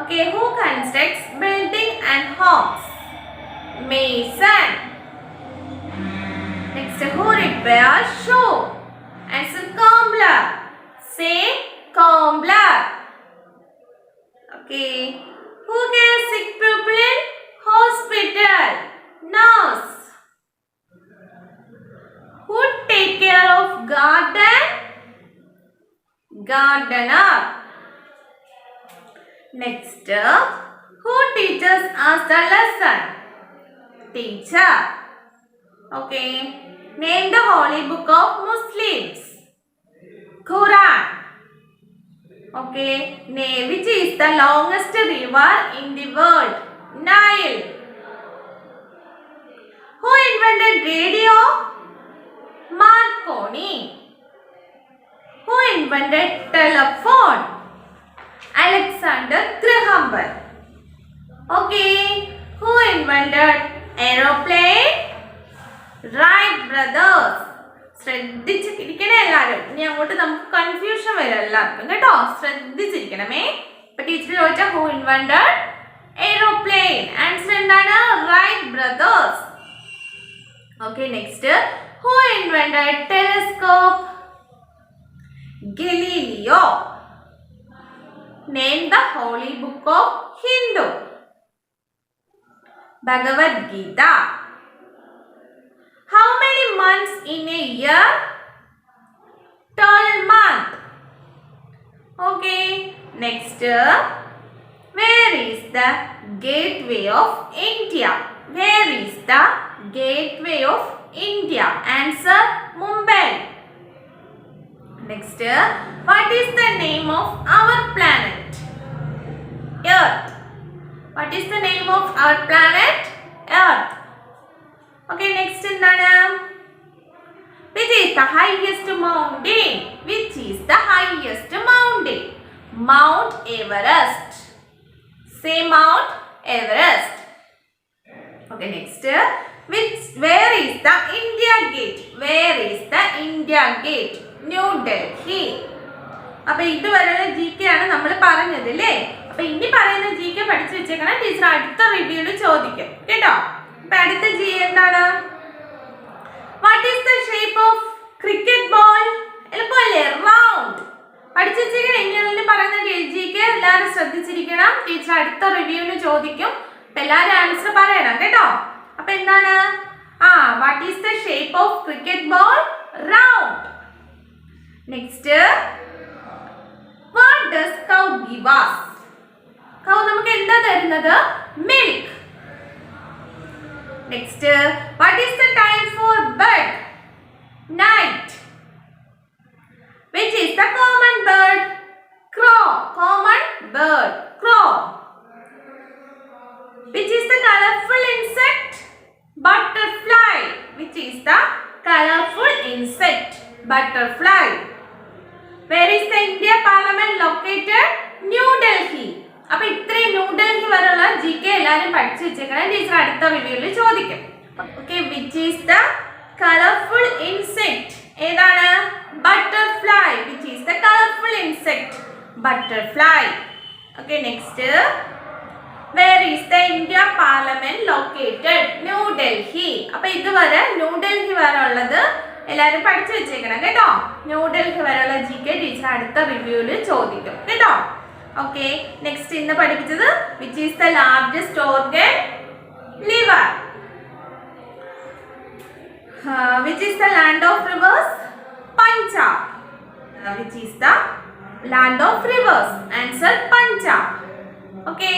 Okay. Who constructs building and homes? Mason. Next, who repairs shoe? Answer cobbler. Say cobbler. Okay. Who cares sick people in hospital? Nurse. Who take care of garden? Gardener. Next, who teaches us the lesson? Teacher. Okay. Name the holy book of Muslims. Quran. Okay. Name which is the longest river in the world? Nile. Who invented radio? Marconi. Who invented telephone? Alexander Graham Bell. Okay. Who invented aeroplane? Wright brothers. ശ്രദ്ധിച്ചിരിക്കണേ എല്ലാവരും. ഇനി അങ്ങോട്ട് നമുക്ക് കൺഫ്യൂഷൻ വരും എല്ലാവർക്കും കേട്ടോ. ശ്രദ്ധിച്ചിരിക്കണമേ. ഇപ്പൊ ടീച്ചർ ചോദിച്ച ഹു ഇൻവെന്റഡ് എയ്റോപ്ലെയിൻ? ആൻസർ എന്താണ്? Wright brothers. Okay, next. Who invented telescope? Galileo. Name the holy book of Hindu. Bhagavad Gita. How many months in a year? 12 months. Okay. Next. Where is the gateway of India? Where is the gateway of India. Answer Mumbai. Next, what is the name of our planet? Earth. What is the name of our planet? Earth. Okay, next എന്താണ്? Which is the highest mountain? Which is the highest mountain? Mount Everest. Say Mount Everest. Okay, next. Where is the India Gate? Where is the India Gate? New Delhi. അപ്പോൾ ഇതുവരെയുള്ള ജി കെ ആണ് നമ്മൾ പറഞ്ഞത് അല്ലേ? അപ്പോൾ ഇനി പറയുന്ന ജി കെ പഠിച്ചു വെച്ചേക്കണം. ടീച്ചർ അടുത്ത റിവ്യൂവിൽ ചോദിക്കും കേട്ടോ. അപ്പോൾ അടുത്ത ജി എന്താണ്? What is the shape of cricket ball? എളുപ്പമല്ലേ? റൗണ്ട്. പഠിച്ചു വെച്ചേക്കണം. ഇങ്ങനെ പറയുന്ന ജി കെ എല്ലാവരും ശ്രദ്ധിച്ചിരിക്കണം. ടീച്ചർ അടുത്ത റിവ്യൂവിൽ ചോദിക്കും. അപ്പോൾ എല്ലാവരും ആൻസർ പറയണം കേട്ടോ. അപ്പോൾ എന്താണ്? What is the shape of cricket ball? Round. Next, what does cow give us? Cow നമുക്ക് എന്താ തരുന്നത്? Milk. Next, what is the time for bird? Night. Which is the common bird? Crow. Common bird. Crow. Which is the colorful insect? Butterfly. Which is the colorful insect? Butterfly. Where is the India Parliament located? New Delhi. അപ്പോൾ ഇത്രയും ന്യൂ ഡൽഹി വരെയുള്ള ജി കെ എല്ലാവരും പഠിച്ചു വെച്ചേക്കണം. ടീച്ചർ അടുത്ത റിവ്യൂവിൽ ചോദിക്കും. Okay, which is the colourful insect? ഏതാണ്? Butterfly. Which is the colourful insect? Butterfly. Okay, next, where is the India parliament located? New Delhi. അപ്പോൾ ഇതുവരെ ന്യൂ ഡൽഹി വരെ ഉള്ളത് എല്ലാവരും പഠിച്ചു വെച്ചേക്കണം കേട്ടോ. ന്യൂ ഡൽഹി വരെയുള്ള ജി കെ ടീച്ചർ അടുത്ത റിവ്യൂവിൽ ചോദിക്കും കേട്ടോ. ഓക്കെ, നെക്സ്റ്റ് ഇന്ന് പഠിപ്പിച്ചത് which is the largest organ? Liver. Which is the land of reverse? Punjab. Which is the land of reverse? Answer Punjab. Okay,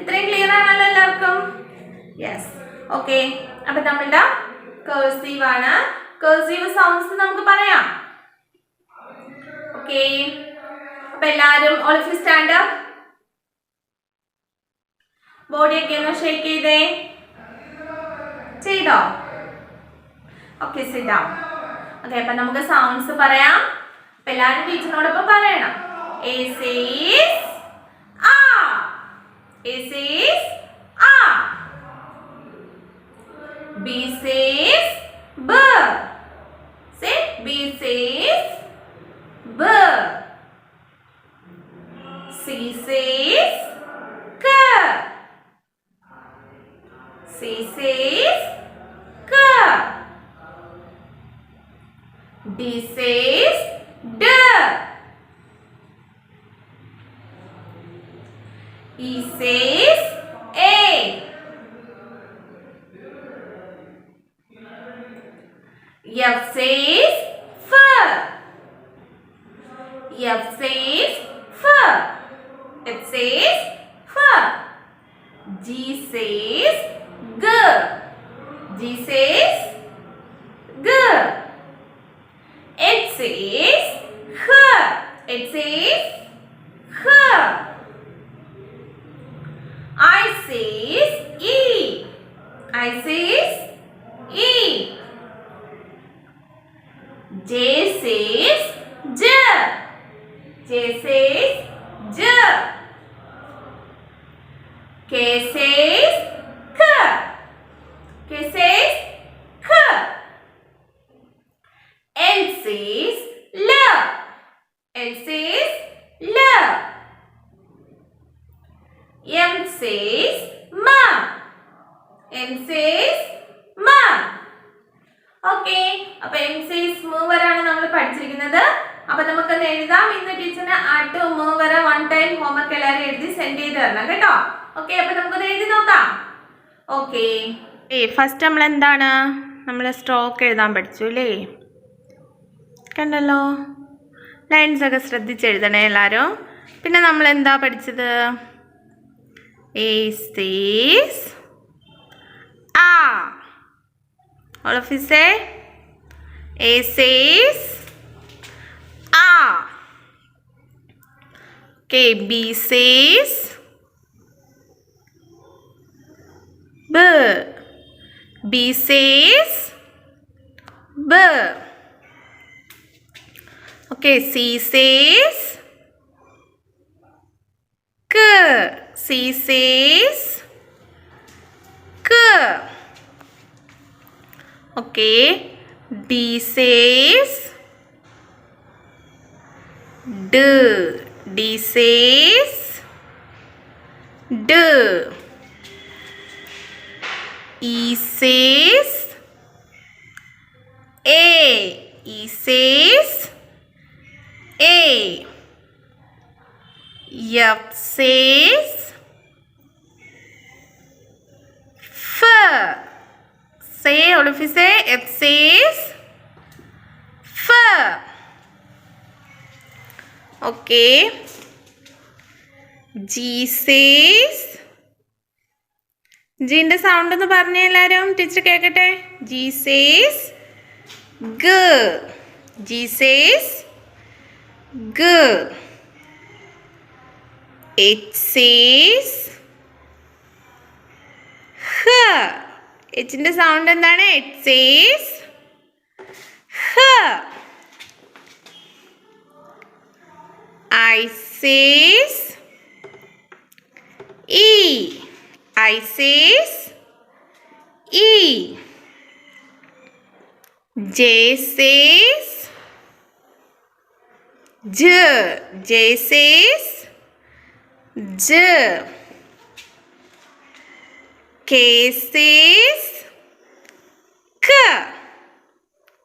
ഇത്രയും ക്ലിയർ ആണല്ലോ എല്ലാവർക്കും? യെസ്. ഓക്കെ, അപ്പൊ നമ്മളുടെ കേഴ്സീവ് ആണ്. കേഴ്സീവ് സൗണ്ട്സ് നമുക്ക് പറയാം. ഓക്കെ, അപ്പൊ എല്ലാരും all of you stand up. ബോഡിയൊക്കെ ഒന്ന് ഷേക്ക് ചെയ്തേ. ചെയ്തോ? Okay, sit down. ഓക്കെ, അപ്പൊ നമുക്ക് സൗണ്ട്സ് പറയാം. അപ്പൊ എല്ലാരും ടീച്ചറിനോടൊപ്പം പറയണം. A says A. A says A. B says B. Say B says B. C says K. C says K. D says D. E says A. F says F. F says F. H says F. G says G. G says G. H says H. H says H. I says E. I says E. J says J. J says J. K says K. K says K. L says L. L says L. M says Ma. M says Ma. Okay, അപ്പോൾ M says Ma വരെയാണ് നമ്മൾ പഠിച്ചിരിക്കുന്നത്. അപ്പോൾ നമുക്ക് എഴുതാം. ഇന്ന് ടീച്ചറിന് ആട്ട് മ വരെ വൺ ടൈം ഹോംവർക്ക് എല്ലാവരും എഴുതി സെൻഡ് ചെയ്ത് തരണം കേട്ടോ. ഓക്കെ, അപ്പോൾ നമുക്കത് എഴുതി നോക്കാം. ഓക്കെ, ഫസ്റ്റ് നമ്മൾ എന്താണ്? നമ്മൾ സ്ട്രോക്ക് എഴുതാൻ പഠിച്ചു അല്ലേ? കണ്ടല്ലോ, ലൈൻസ് ഒക്കെ ശ്രദ്ധിച്ചെഴുതണേ എല്ലാവരും. പിന്നെ നമ്മൾ എന്താ പഠിച്ചത്? A says A. All of you say. A says A. Okay, B says B. B says B. Okay, C says K. C says K. Okay, D says D. D says D. E says A. E says A. F says F. Say, all of you say. F says F. Okay. G says. Gന്റെ സൗണ്ട് ഒന്ന് പറഞ്ഞേ എല്ലാവരും. ടീച്ചർ കേൾക്കട്ടെ. G says G. G says G. H says H. Hന്റെ സൗണ്ട് എന്താണ്? H says H. I says E. I says E. J says J. J says J. K says K.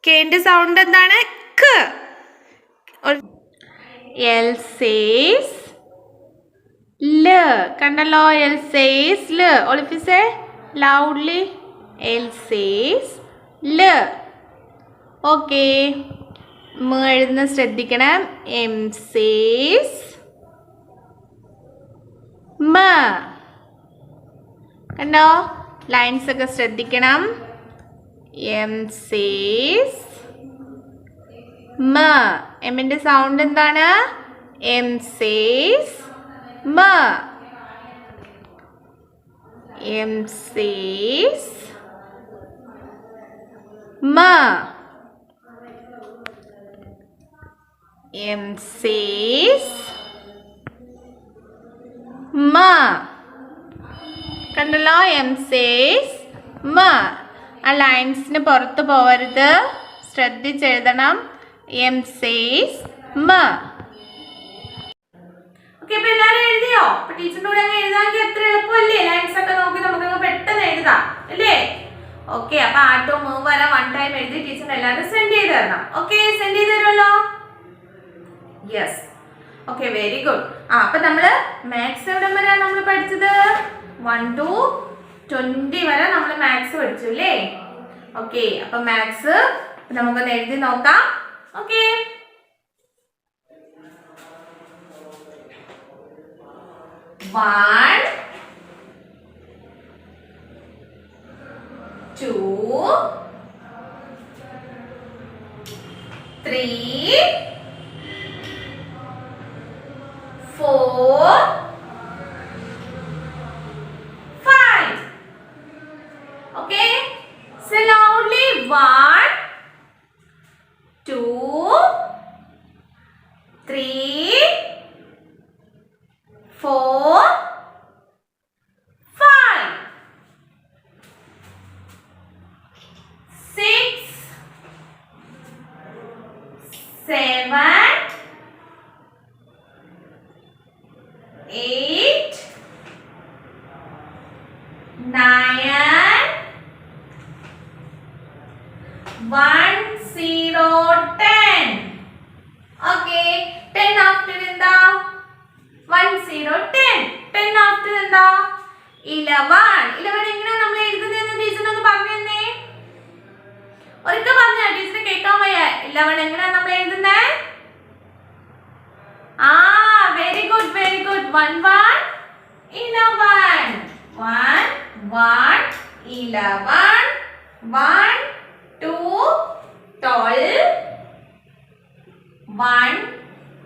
Kന്റെ സൗണ്ട് എന്താണ്? K. L says L. കണ്ടല്ലോ? L says L. All of you say loudly. L says L. Okay. M എഴുതുന്ന ശ്രദ്ധിക്കണം. M says M. കണ്ടോ? ലൈൻസ് ഒക്കെ ശ്രദ്ധിക്കണം. M says M. എമ്മിൻ്റെ സൗണ്ട് എന്താണ്? M says M. M says M. M says M. കണ്ടല്ലോ? M says M. ആ ലൈൻസിന് പുറത്ത് പോവരുത്, ശ്രദ്ധിച്ചെഴുതണം. M says M. ഓക്കെ, അപ്പൊ എല്ലാവരും എഴുതിയോ? അപ്പൊ ടീച്ചറിന്റെ കൂടെ അങ്ങ് എഴുതാമെങ്കിൽ എത്ര എളുപ്പമല്ലേ? ലൈൻസ് ഒക്കെ നോക്കി നമുക്ക് പെട്ടെന്ന് എഴുതാം അല്ലേ? ഓക്കെ, അപ്പൊ ആട്ടോ മൂവ് വരെ 1 ടൈം എഴുതി ടീച്ചറിന് എല്ലാവരും സെൻഡ് ചെയ്ത് തരണം. ഓക്കെ, സെൻഡ് ചെയ്ത് തരുമല്ലോ? യെസ്. Okay, very good. അപ്പൊ നമ്മള് മാത്സ് എവിടെ വരെയാണ് നമ്മൾ പഠിച്ചത്? 1 to 20 വരെ നമ്മൾ മാത്സ് പഠിച്ചു അല്ലേ? ഓക്കെ, അപ്പൊ മാത്സ് നമുക്കൊന്ന് എഴുതി നോക്കാം. Okay, 1 2 3 4 5. Okay, say loudly. 1 2 3 4 5 6 7 8 9 1 0 10. Okay, 10 after എന്താ? 1 0 10. 10 after എന്താ? 11. 11 എങ്ങനെയാ നമ്മൾ എഴുതുന്നതെന്ന് ടീച്ചർ ഒന്ന് പറഞ്ഞു തന്നേ. ഒരിക്കൽ പറഞ്ഞാ ടീച്ചർ കേൾക്കാൻ വയ്യ. 11 എങ്ങനെയാ നമ്മൾ എഴുതുന്നേ? Very good, very good. 1 1 11. 1 1 11 1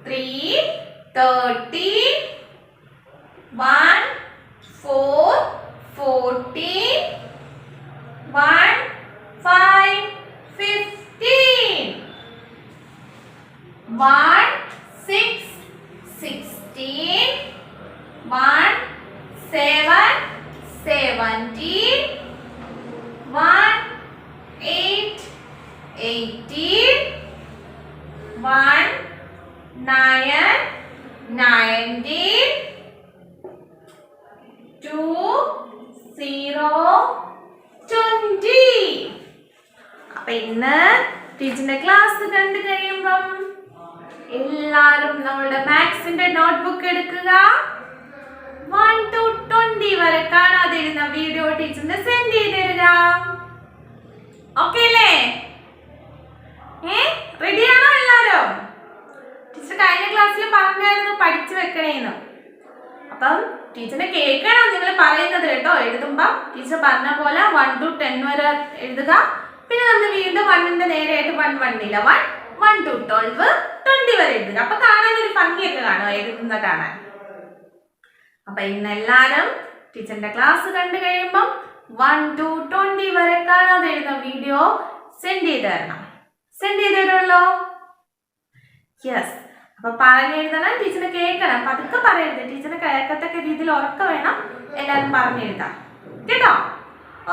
3, 13, 1, 4, 14, 1, 5, 15, 1, 6, 16, 1, 7, 17, 1, 8, 18, 1, 9, 19, 2, 0, 20. അപ്പൊ ഇന്ന് ടീച്ചറിന്റെ ക്ലാസ് കണ്ടു കഴിയുമ്പം എല്ലാരും നമ്മളുടെ മാത്സിന്റെ നോട്ട്ബുക്ക് എടുക്കുക. 1 to 20 വരെ കാണാതിരുന്ന വീഡിയോ ടീച്ചറിന് സെൻഡ് ചെയ്ത് തരിക. ഓക്കെ അല്ലേ? റെഡിയാണോ എല്ലാരും? ടീച്ചർ കഴിഞ്ഞ ക്ലാസ്സിൽ പറഞ്ഞായിരുന്നു പഠിച്ചു വെക്കണേന്ന്. അപ്പം ടീച്ചറിനെ കേൾക്കണം നിങ്ങൾ പറയുന്നത് കേട്ടോ. എഴുതുമ്പോ ടീച്ചർ പറഞ്ഞ പോലെ 1 to 10 വരെ എഴുതുക. പിന്നെ നമ്മൾ വീണ്ടും 1ന്റെ നേരെയായിട്ട് 1 ഇല്ല 1 to 12 20 വരെ എഴുതുക. അപ്പൊ കാണാൻ ഒരു ഭംഗിയൊക്കെ കാണുമോ എഴുതുന്ന കാണാൻ. അപ്പൊ ഇന്ന് എല്ലാരും ടീച്ചറിന്റെ ക്ലാസ് കണ്ടു കഴിയുമ്പം 1 to 20 വരെ കാണാതെ എഴുതുന്ന വീഡിയോ സെൻഡ് ചെയ്ത് തരണം. സെൻഡ് ചെയ്ത് തരുമല്ലോ? യെസ്. അപ്പൊ പറഞ്ഞെഴുതണം, ടീച്ചറിനെ കേൾക്കണം. പതുക്കെ പറയരുത്, ടീച്ചറിന് കേൾക്കത്തക്ക രീതിയിൽ ഉറക്കം വേണം. എല്ലാവരും പറഞ്ഞെഴുതാം കേട്ടോ.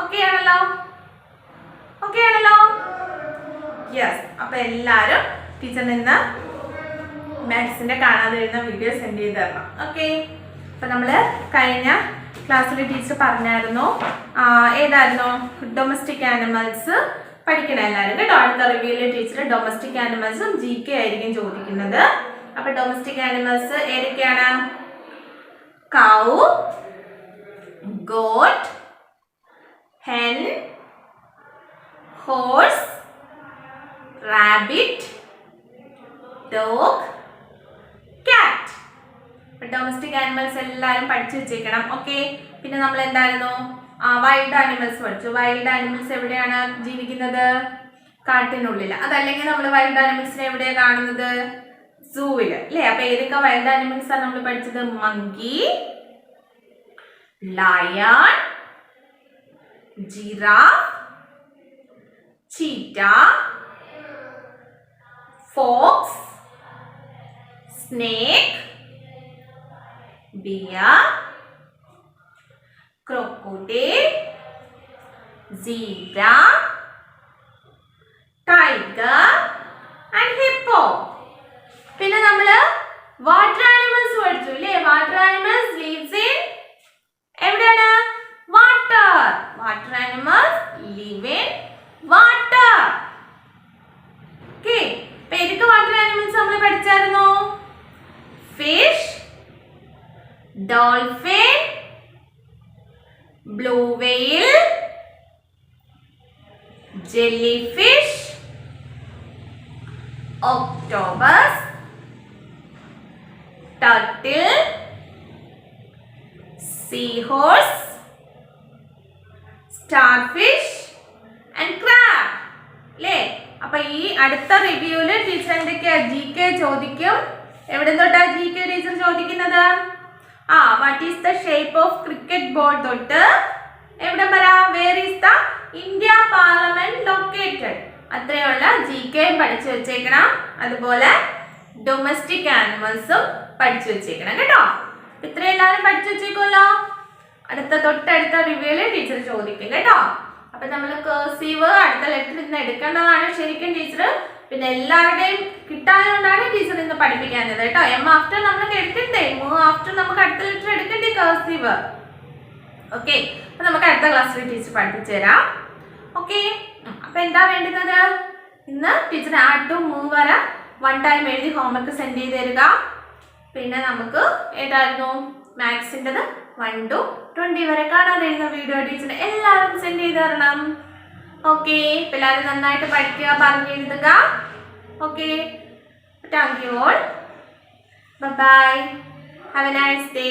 ഓക്കെ ആണല്ലോ? ഓക്കെ ആണല്ലോ? യെസ്. അപ്പൊ എല്ലാരും ടീച്ചറിന് ഇന്ന് മാത്സിന്റെ കാണാതെ എഴുതുന്ന വീഡിയോ സെൻഡ് ചെയ്ത് തരണം. ഓക്കെ. അപ്പൊ നമ്മള് കഴിഞ്ഞ ക്ലാസ്സിൽ ടീച്ചർ പറഞ്ഞായിരുന്നു ഏതായിരുന്നു ഡൊമസ്റ്റിക് ആനിമൽസ് പഠിക്കണം എല്ലാവരും കേട്ടോ. അടുത്ത റിവ്യൂവിൽ ടീച്ചർ ഡൊമസ്റ്റിക് ആനിമൽസും GK ആയിരിക്കും ചോദിക്കുന്നത്. അപ്പൊ ഡൊമസ്റ്റിക് ആനിമൽസ് ഏതൊക്കെയാണ്? Cow, goat, hen, horse, rabbit, dog, cat. Domestic animals എല്ലാവരും പഠിച്ചു വെച്ചേക്കണം. ഓക്കെ. പിന്നെ നമ്മൾ എന്തായിരുന്നു വൈൽഡ് ആനിമൽസ് പഠിച്ചു. വൈൽഡ് ആനിമൽസ് എവിടെയാണ് ജീവിക്കുന്നത്? കാട്ടിനുള്ളിൽ. അതല്ലെങ്കിൽ നമ്മൾ വൈൽഡ് ആനിമൽസിനെ എവിടെയാണ് കാണുന്നത്? സൂവിൽ അല്ലേ? അപ്പൊ ഏതൊക്കെ വൈൽഡ് ആനിമൽസ് ആണ് നമ്മൾ പഠിച്ചത്? Monkey, lion, giraffe, cheetah, fox, snake, bear, crocodile, zebra, tiger and hippo. പിന്നെ നമ്മള് വാട്ടർ ആനിമൽസ് പഠിച്ചു അല്ലേ? വാട്ടർ ആനിമൽസ് lives in എവിടെയാണ്? Water. Water animals live in water. Okay. അപ്പൊ ഏതൊക്കെ വാട്ടർ ആനിമൽസ് നമ്മൾ പഠിച്ചായിരുന്നു? Fish, dolphin, blue whale, jellyfish, octopus, turtle, seahorse, starfish and crab. അല്ലേ? അപ്പൊ ഈ അടുത്ത റിവ്യൂല് ടീച്ചർ എന്തൊക്കെയാ GK ചോദിക്കും. എവിടെ തൊട്ടാ GK ടീച്ചർ ചോദിക്കുന്നത്? What is the shape of cricket ball തൊട്ട് എവിടെ വരാ? Where is the India parliament located? അത്രയുള്ള GK പഠിച്ചു വെച്ചേക്കണം. അതുപോലെ ഡൊമസ്റ്റിക് ആനിമൽസും പഠിച്ചു വെച്ചേക്കണം കേട്ടോ. ഇത്രയും എല്ലാവരും പഠിച്ചു വെച്ചേക്കുമല്ലോ. തൊട്ടടുത്ത റിവ്യൂല് ടീച്ചർ ചോദിക്കും കേട്ടോ. അപ്പൊ നമ്മൾ കർസീവ് അടുത്ത ലെറ്റർ ഇന്ന് എടുക്കേണ്ടതാണ് ശരിക്കും ടീച്ചർ. പിന്നെ എല്ലാവരുടെയും കിട്ടാനുകൊണ്ടാണ് ടീച്ചർ ഇന്ന് പഠിപ്പിക്കാഞ്ഞത് കേട്ടോ. ആഫ്റ്റർ നമ്മൾ എടുക്കണ്ടേ? ആഫ്റ്റർ നമുക്ക് അടുത്ത ലെറ്റർ എടുക്കണ്ടേ കർസീവ്? ഓക്കെ. അപ്പൊ നമുക്ക് അടുത്ത ക്ലാസ്സിൽ ടീച്ചർ പഠിപ്പിച്ചു തരാം. ഓക്കെ. അപ്പൊ എന്താ വേണ്ടുന്നത്? ഇന്ന് ടീച്ചർ ആഡ് ടു മൂവ് വരെ 1 ടൈം എഴുതി ഹോംവർക്ക് സെൻഡ് ചെയ്ത് തരിക. പിന്നെ നമുക്ക് ഏതായിരുന്നു മാത്സിൻ്റെത് 1 to 20 വരെ കാണാതെ എഴുതുന്ന വീഡിയോ ടീച്ചറിന് എല്ലാവരും സെൻഡ് ചെയ്ത് തരണം. ഓക്കെ. എല്ലാവരും നന്നായിട്ട് പഠിക്കുക, പറഞ്ഞെഴുതുക. Okay. Thank you all. Bye. Have a nice day.